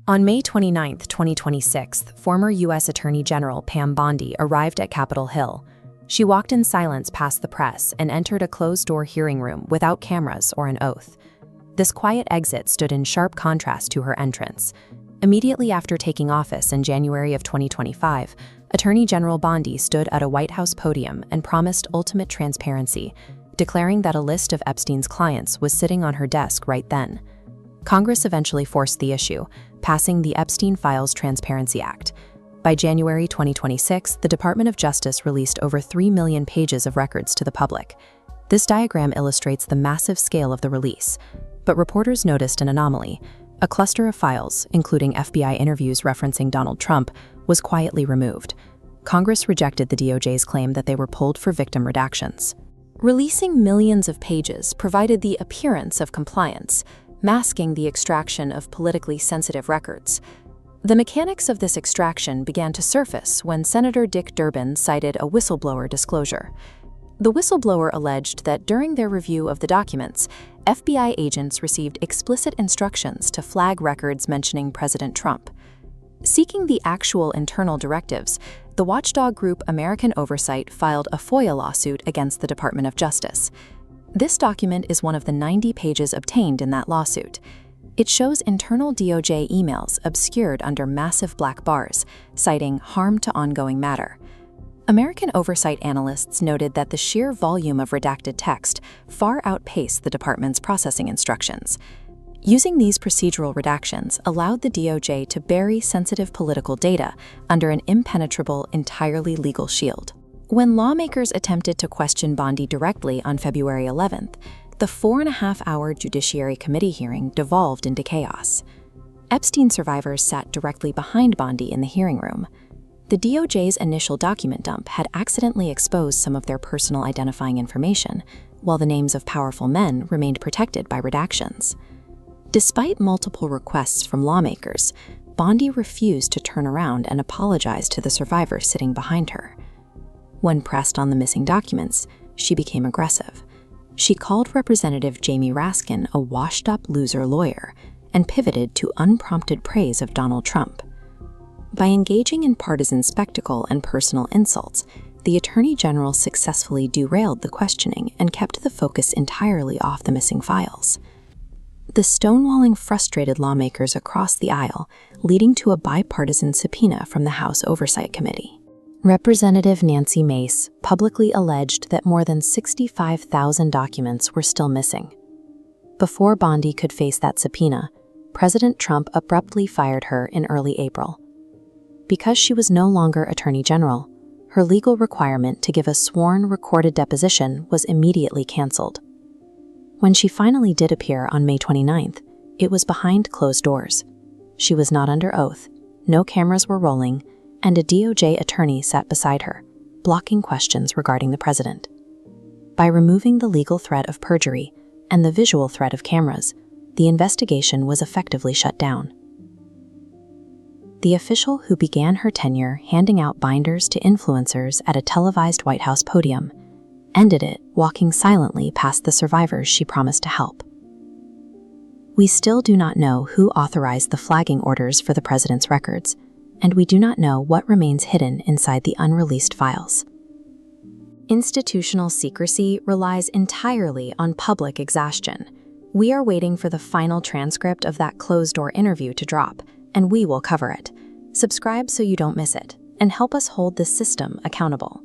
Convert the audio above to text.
On May 29, 2026, former U.S. Attorney General Pam Bondi arrived at Capitol Hill. She walked in silence past the press and entered a closed-door hearing room without cameras or an oath. This quiet exit stood in sharp contrast to her entrance. Immediately after taking office in January of 2025, Attorney General Bondi stood at a White House podium and promised ultimate transparency, declaring that a list of Epstein's clients was sitting on her desk right then. Congress eventually forced the issue, passing the Epstein Files Transparency Act. By January 2026, the Department of Justice released over 3 million pages of records to the public. This diagram illustrates the massive scale of the release. But reporters noticed an anomaly. A cluster of files, including FBI interviews referencing Donald Trump, was quietly removed. Congress rejected the DOJ's claim that they were pulled for victim redactions. Releasing millions of pages provided the appearance of compliance, masking the extraction of politically sensitive records. The mechanics of this extraction began to surface when Senator Dick Durbin cited a whistleblower disclosure. The whistleblower alleged that during their review of the documents, FBI agents received explicit instructions to flag records mentioning President Trump. Seeking the actual internal directives, the watchdog group American Oversight filed a FOIA lawsuit against the Department of Justice. This document is one of the 90 pages obtained in that lawsuit. It shows internal DOJ emails obscured under massive black bars, citing harm to ongoing matter. American Oversight analysts noted that the sheer volume of redacted text far outpaced the department's processing instructions. Using these procedural redactions allowed the DOJ to bury sensitive political data under an impenetrable, entirely legal shield. When lawmakers attempted to question Bondi directly on February 11th, the 4.5-hour Judiciary Committee hearing devolved into chaos. Epstein survivors sat directly behind Bondi in the hearing room. The DOJ's initial document dump had accidentally exposed some of their personal identifying information, while the names of powerful men remained protected by redactions. Despite multiple requests from lawmakers, Bondi refused to turn around and apologize to the survivors sitting behind her. When pressed on the missing documents, she became aggressive. She called Representative Jamie Raskin a washed-up loser lawyer and pivoted to unprompted praise of Donald Trump. By engaging in partisan spectacle and personal insults, the Attorney General successfully derailed the questioning and kept the focus entirely off the missing files. The stonewalling frustrated lawmakers across the aisle, leading to a bipartisan subpoena from the House Oversight Committee. Representative Nancy Mace publicly alleged that more than 65,000 documents were still missing. Before Bondi could face that subpoena, President Trump abruptly fired her in early April. Because she was no longer Attorney General, her legal requirement to give a sworn, recorded deposition was immediately canceled. When she finally did appear on May 29th, it was behind closed doors. She was not under oath, no cameras were rolling, and a DOJ attorney sat beside her, blocking questions regarding the president. By removing the legal threat of perjury and the visual threat of cameras, the investigation was effectively shut down. The official who began her tenure handing out binders to influencers at a televised White House podium ended it walking silently past the survivors she promised to help. We still do not know who authorized the flagging orders for the president's records, and we do not know what remains hidden inside the unreleased files. Institutional secrecy relies entirely on public exhaustion. We are waiting for the final transcript of that closed-door interview to drop, and we will cover it. Subscribe so you don't miss it, and help us hold this system accountable.